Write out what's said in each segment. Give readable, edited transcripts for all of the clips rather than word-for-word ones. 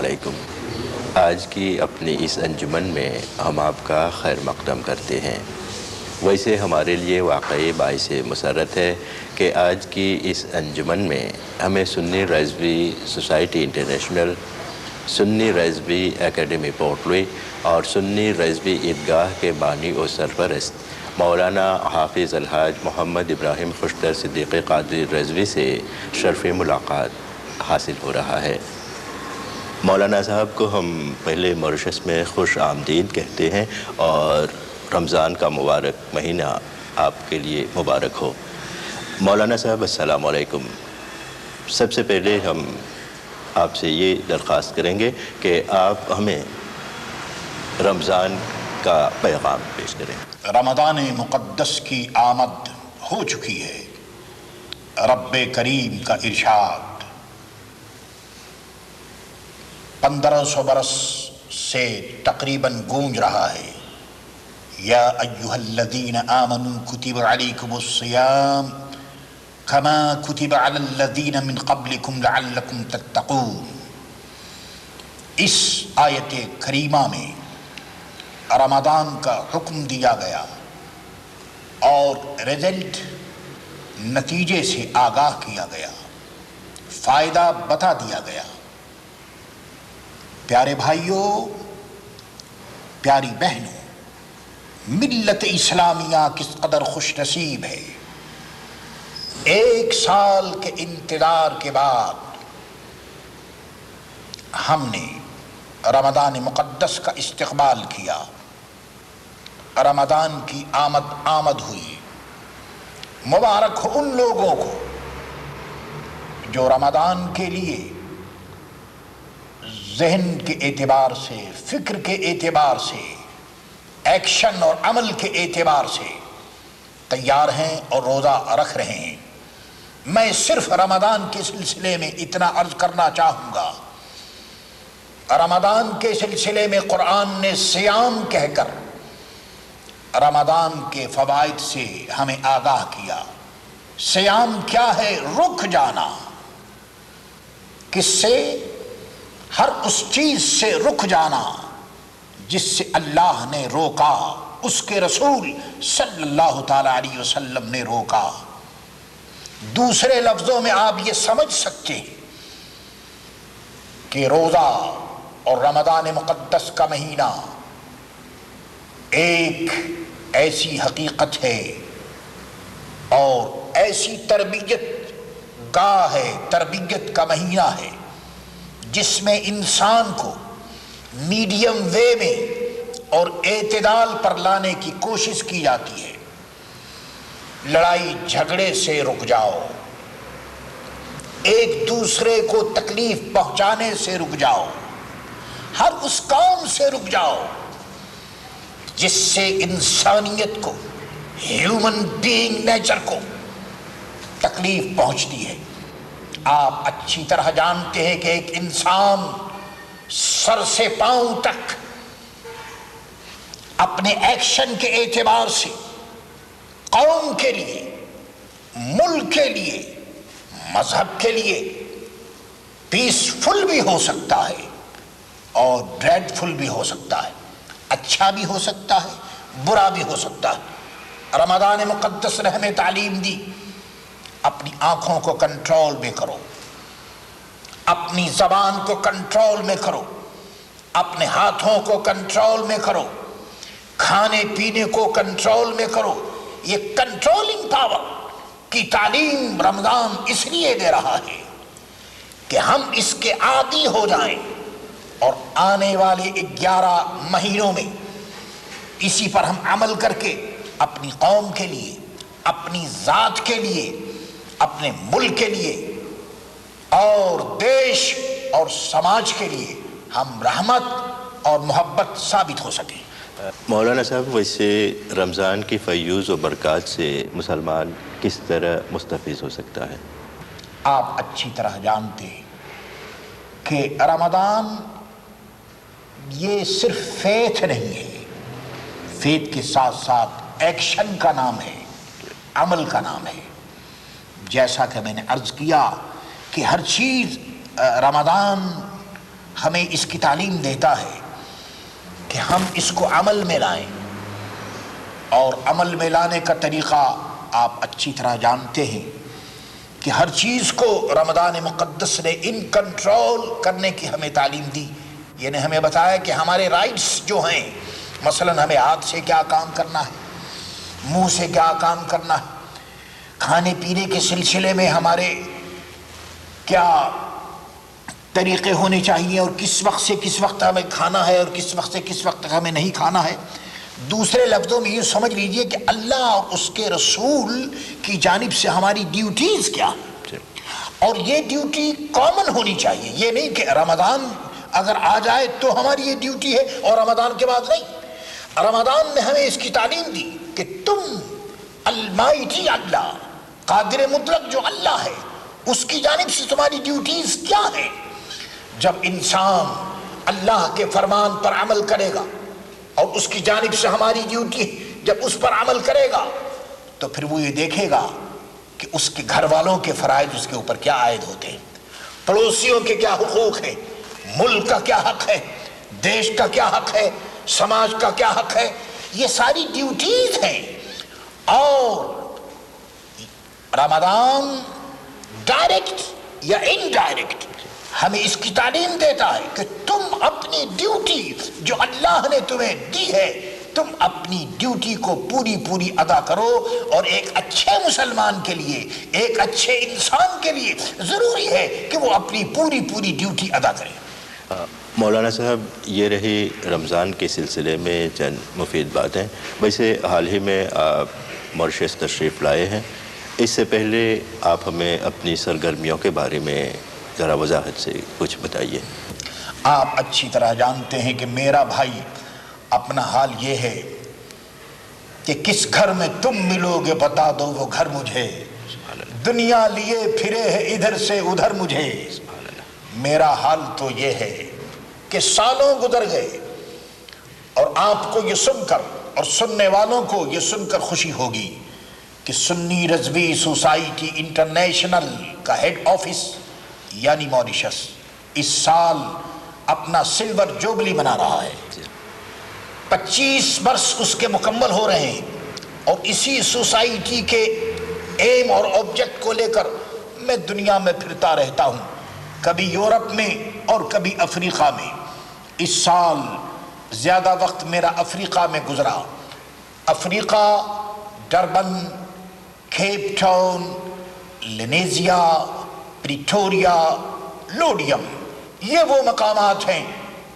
علیکم۔ آج کی اپنی اس انجمن میں ہم آپ کا خیر مقدم کرتے ہیں۔ ویسے ہمارے لیے واقعی باعث مسرت ہے کہ آج کی اس انجمن میں ہمیں سنی رضوی سوسائٹی انٹرنیشنل، سنی رضوی اکیڈمی پورٹ لوئی اور سنی رضوی عیدگاہ کے بانی و سرپرست مولانا حافظ الحاج محمد ابراہیم خوشتر صدیقی قادری رضوی سے شرف ملاقات حاصل ہو رہا ہے۔ مولانا صاحب کو ہم پہلے موریشس میں خوش آمدید کہتے ہیں اور رمضان کا مبارک مہینہ آپ کے لیے مبارک ہو۔ مولانا صاحب السلام علیکم۔ سب سے پہلے ہم آپ سے یہ درخواست کریں گے کہ آپ ہمیں رمضان کا پیغام پیش کریں۔ رمضان مقدس کی آمد ہو چکی ہے۔ رب کریم کا ارشاد 1500 برس سے تقریباً گونج رہا ہے، یا ایھا الذین آمنوا کتب علیکم الصیام کما کتب علی الذین من قبلکم لعلکم تتقون۔ اس آیت کریمہ میں رمضان کا حکم دیا گیا اور رزلٹ نتیجے سے آگاہ کیا گیا، فائدہ بتا دیا گیا۔ پیارے بھائیوں، پیاری بہنوں، ملت اسلامیہ کس قدر خوش نصیب ہے۔ 1 سال کے انتظار کے بعد ہم نے رمضان مقدس کا استقبال کیا۔ رمضان کی آمد ہوئی۔ مبارک ہو ان لوگوں کو جو رمضان کے لیے ذہن کے اعتبار سے، فکر کے اعتبار سے، ایکشن اور عمل کے اعتبار سے تیار ہیں اور روزہ رکھ رہے ہیں۔ میں صرف رمضان کے سلسلے میں اتنا عرض کرنا چاہوں گا، رمضان کے سلسلے میں قرآن نے صیام کہہ کر رمضان کے فوائد سے ہمیں آگاہ کیا۔ صیام کیا ہے؟ رک جانا۔ کس سے؟ ہر اس چیز سے رک جانا جس سے اللہ نے روکا، اس کے رسول صلی اللہ تعالی علیہ وسلم نے روکا۔ دوسرے لفظوں میں آپ یہ سمجھ سکتے ہیں کہ روزہ اور رمضان مقدس کا مہینہ ایک ایسی حقیقت ہے اور ایسی تربیت گاہ ہے، تربیت کا مہینہ ہے جس میں انسان کو میڈیم وے میں اور اعتدال پر لانے کی کوشش کی جاتی ہے۔ لڑائی جھگڑے سے رک جاؤ، ایک دوسرے کو تکلیف پہنچانے سے رک جاؤ، ہر اس کام سے رک جاؤ جس سے انسانیت کو، ہیومن بینگ نیچر کو تکلیف پہنچتی ہے۔ آپ اچھی طرح جانتے ہیں کہ ایک انسان سر سے پاؤں تک اپنے ایکشن کے اعتبار سے قوم کے لیے، ملک کے لیے، مذہب کے لیے پیسفل بھی ہو سکتا ہے اور ڈریڈفل بھی ہو سکتا ہے، اچھا بھی ہو سکتا ہے، برا بھی ہو سکتا ہے۔ رمضان مقدس نے ہمیں تعلیم دی، اپنی آنکھوں کو کنٹرول میں کرو، اپنی زبان کو کنٹرول میں کرو، اپنے ہاتھوں کو کنٹرول میں کرو، کھانے پینے کو کنٹرول میں کرو۔ یہ کنٹرولنگ پاور کی تعلیم رمضان اس لیے دے رہا ہے کہ ہم اس کے عادی ہو جائیں اور آنے والے 11 مہینوں میں اسی پر ہم عمل کر کے اپنی قوم کے لیے، اپنی ذات کے لیے، اپنے ملک کے لیے اور دیش اور سماج کے لیے ہم رحمت اور محبت ثابت ہو سکیں۔ مولانا صاحب، ویسے رمضان کی فیوز و برکات سے مسلمان کس طرح مستفیض ہو سکتا ہے؟ آپ اچھی طرح جانتے ہیں کہ رمضان یہ صرف فیتھ نہیں ہے، فیتھ کے ساتھ ساتھ ایکشن کا نام ہے، عمل کا نام ہے۔ جیسا کہ میں نے عرض کیا کہ ہر چیز رمضان ہمیں اس کی تعلیم دیتا ہے کہ ہم اس کو عمل میں لائیں، اور عمل میں لانے کا طریقہ آپ اچھی طرح جانتے ہیں کہ ہر چیز کو رمضان مقدس نے ان کنٹرول کرنے کی ہمیں تعلیم دی. یعنی ہمیں بتایا کہ ہمارے رائٹس جو ہیں، مثلا ہمیں ہاتھ سے کیا کام کرنا ہے، منہ سے کیا کام کرنا ہے، کھانے پینے کے سلسلے میں ہمارے کیا طریقے ہونے چاہیے، اور کس وقت سے کس وقت ہمیں کھانا ہے اور کس وقت سے کس وقت تک ہمیں نہیں کھانا ہے. دوسرے لفظوں میں یہ سمجھ لیجئے کہ اللہ اور اس کے رسول کی جانب سے ہماری ڈیوٹیز کیا ہیں، اور یہ ڈیوٹی کامن ہونی چاہیے. یہ نہیں کہ رمضان اگر آ جائے تو ہماری یہ ڈیوٹی ہے اور رمضان کے بعد نہیں. رمضان میں ہمیں اس کی تعلیم دی کہ تم المائٹی اللہ، قادر مطلق جو اللہ ہے، اس کی جانب سے تمہاری ڈیوٹیز کیا ہیں. جب انسان اللہ کے فرمان پر عمل کرے گا اور اس کی جانب سے ہماری ڈیوٹی جب اس پر عمل کرے گا، تو پھر وہ یہ دیکھے گا کہ اس کے گھر والوں کے فرائض اس کے اوپر کیا عائد ہوتے ہیں، پڑوسیوں کے کیا حقوق ہیں، ملک کا کیا حق ہے، دیش کا کیا حق ہے، سماج کا کیا حق ہے. یہ ساری ڈیوٹیز ہیں. اور رمضان ڈائریکٹ یا انڈائریکٹ ہمیں اس کی تعلیم دیتا ہے کہ تم اپنی ڈیوٹی جو اللہ نے تمہیں دی ہے، تم اپنی ڈیوٹی کو پوری ادا کرو. اور ایک اچھے مسلمان کے لیے، ایک اچھے انسان کے لیے ضروری ہے کہ وہ اپنی پوری ڈیوٹی ادا کرے. مولانا صاحب، یہ رہی رمضان کے سلسلے میں چند مفید باتیں. ویسے حال ہی میں آپ ماریشس تشریف لائے ہیں. اس سے پہلے آپ ہمیں اپنی سرگرمیوں کے بارے میں ذرا وضاحت سے کچھ بتائیے. آپ اچھی طرح جانتے ہیں کہ میرا بھائی اپنا حال یہ ہے کہ کس گھر میں تم ملو گے بتا دو وہ گھر مجھے، دنیا لیے پھرے ہے ادھر سے ادھر مجھے. میرا حال تو یہ ہے کہ سالوں گزر گئے، اور آپ کو یہ سن کر اور سننے والوں کو یہ سن کر خوشی ہوگی کہ سنی رضوی سوسائٹی انٹرنیشنل کا ہیڈ آفس یعنی ماریشس اس سال اپنا سلور جوبلی منا رہا ہے. 25 برس اس کے مکمل ہو رہے ہیں، اور اسی سوسائٹی کے ایم اور آبجیکٹ کو لے کر میں دنیا میں پھرتا رہتا ہوں، کبھی یورپ میں اور کبھی افریقہ میں. اس سال زیادہ وقت میرا افریقہ میں گزرا. افریقہ، ڈربن، کیپ ٹاؤن، لینیزیا، پریٹوریا، لوڈیم، یہ وہ مقامات ہیں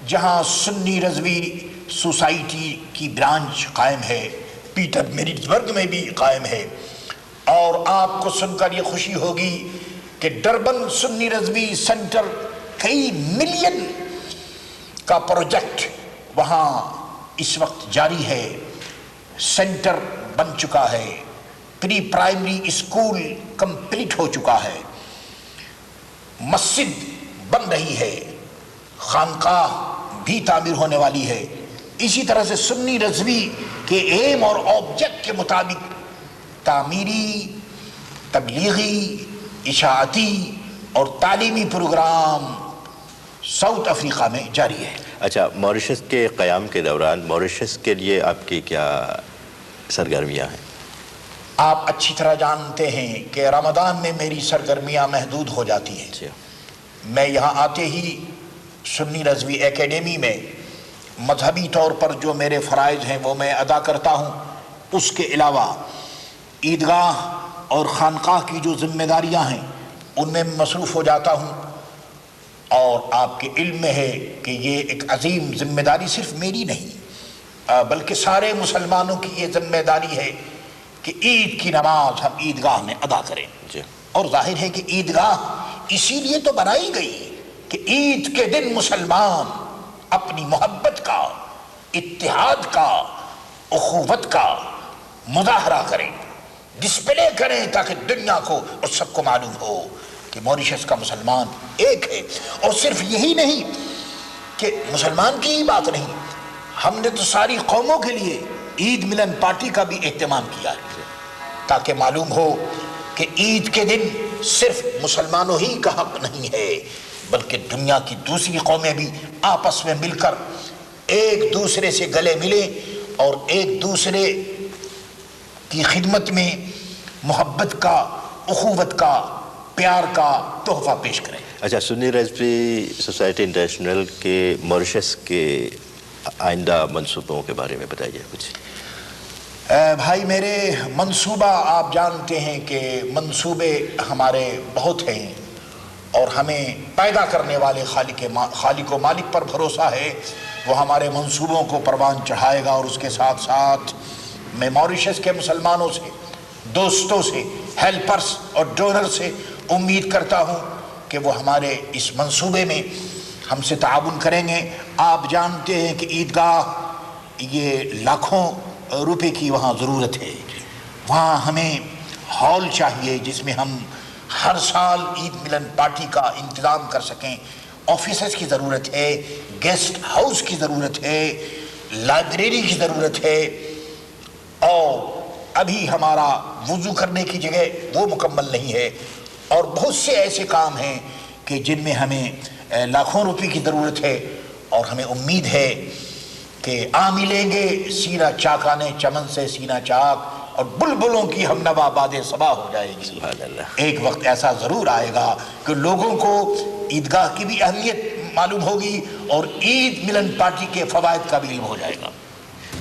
جہاں سنی رضوی سوسائٹی کی برانچ قائم ہے. پیٹر میریٹسبرگ میں بھی قائم ہے. اور آپ کو سن کر یہ خوشی ہوگی کہ ڈربن سنی رضوی سینٹر کئی ملین کا پروجیکٹ وہاں اس وقت جاری ہے. سینٹر بن چکا ہے، پری پرائمری اسکول کمپلیٹ ہو چکا ہے، مسجد بن رہی ہے، خانقاہ بھی تعمیر ہونے والی ہے. اسی طرح سے سنی رضوی کے ایم اور آبجیکٹ کے مطابق تعمیری، تبلیغی، اشاعتی اور تعلیمی پروگرام ساؤتھ افریقہ میں جاری ہے. اچھا، ماریشس کے قیام کے دوران ماریشس کے لیے آپ کی کیا سرگرمیاں ہیں؟ آپ اچھی طرح جانتے ہیں کہ رمضان میں میری سرگرمیاں محدود ہو جاتی ہیں. میں یہاں آتے ہی سنی رضوی اکیڈمی میں مذہبی طور پر جو میرے فرائض ہیں وہ میں ادا کرتا ہوں. اس کے علاوہ عیدگاہ اور خانقاہ کی جو ذمہ داریاں ہیں ان میں مصروف ہو جاتا ہوں. اور آپ کے علم میں ہے کہ یہ ایک عظیم ذمہ داری صرف میری نہیں بلکہ سارے مسلمانوں کی یہ ذمہ داری ہے کہ عید کی نماز ہم عیدگاہ میں ادا کریں. اور ظاہر ہے کہ عیدگاہ اسی لیے تو بنائی گئی کہ عید کے دن مسلمان اپنی محبت کا، اتحاد کا، اخوت کا مظاہرہ کریں، ڈسپلے کریں، تاکہ دنیا کو اور سب کو معلوم ہو کہ ماریشس کا مسلمان ایک ہے. اور صرف یہی نہیں کہ مسلمان کی ہی بات نہیں، ہم نے تو ساری قوموں کے لیے عید ملن پارٹی کا بھی اہتمام کیا ہے، تاکہ معلوم ہو کہ عید کے دن صرف مسلمانوں ہی کا حق نہیں ہے بلکہ دنیا کی دوسری قومیں بھی آپس میں مل کر ایک دوسرے سے گلے ملیں اور ایک دوسرے کی خدمت میں محبت کا، اخوت کا، پیار کا تحفہ پیش کریں۔ اچھا، سنی ریسپی سوسائٹی انٹرنیشنل کے ماریشس کے آئندہ منصوبوں کے بارے میں بتائیے کچھ۔ بھائی میرے، منصوبہ آپ جانتے ہیں کہ منصوبے ہمارے بہت ہیں اور ہمیں پیدا کرنے والے خالق و مالک پر بھروسہ ہے، وہ ہمارے منصوبوں کو پروان چڑھائے گا، اور اس کے ساتھ ساتھ میں ماریشس کے مسلمانوں سے، دوستوں سے، ہیلپرز اور ڈونر سے امید کرتا ہوں کہ وہ ہمارے اس منصوبے میں ہم سے تعاون کریں گے۔ آپ جانتے ہیں کہ عیدگاہ یہ لاکھوں روپے کی وہاں ضرورت ہے، وہاں ہمیں ہال چاہیے جس میں ہم ہر سال عید ملن پارٹی کا انتظام کر سکیں، آفیسز کی ضرورت ہے، گیسٹ ہاؤس کی ضرورت ہے، لائبریری کی ضرورت ہے، اور ابھی ہمارا وضو کرنے کی جگہ وہ مکمل نہیں ہے، اور بہت سے ایسے کام ہیں کہ جن میں ہمیں لاکھوں روپے کی ضرورت ہے، اور ہمیں امید ہے کہ آ ملیں گے سینہ چاکانے چمن سے سینہ چاک، اور بلبلوں کی ہم نوا باد صبا ہو جائے گی۔ سبحان اللہ۔ ایک وقت ایسا ضرور آئے گا کہ لوگوں کو عیدگاہ کی بھی اہمیت معلوم ہوگی اور عید ملن پارٹی کے فوائد کا بھی علم ہو جائے گا۔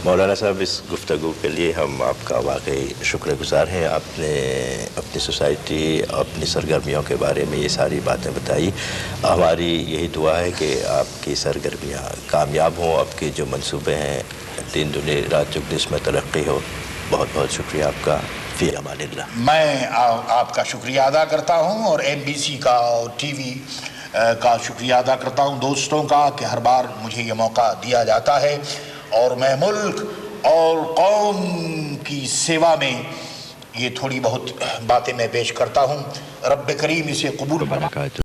مولانا صاحب، اس گفتگو کے لیے ہم آپ کا واقعی شکر گزار ہیں۔ آپ نے اپنی سوسائٹی، اپنی سرگرمیوں کے بارے میں یہ ساری باتیں بتائی۔ ہماری یہی دعا ہے کہ آپ کی سرگرمیاں کامیاب ہوں، آپ کے جو منصوبے ہیں دین دنیا رات چگنی اس میں ترقی ہو۔ بہت بہت شکریہ آپ کا۔ فی امان اللہ۔ میں آپ کا شکریہ ادا کرتا ہوں، اور MBC کا اور ٹی وی کا شکریہ ادا کرتا ہوں، دوستوں کا، کہ ہر بار مجھے یہ موقع دیا جاتا ہے اور میں ملک اور قوم کی سیوا میں یہ تھوڑی بہت باتیں میں پیش کرتا ہوں۔ رب کریم اسے قبول فرمائے۔